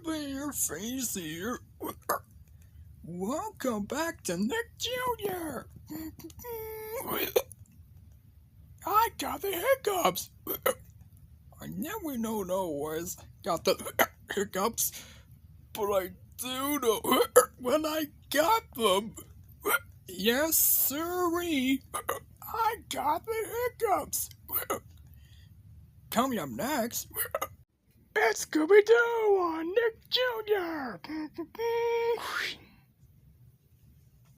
rubbing your face here. Welcome back to Nick Jr. I got the hiccups. I never know always got the hiccups, but I do know when I got them. Yes, sirree. I got the hiccups. Coming up next, it's Scooby-Doo on Nick Jr.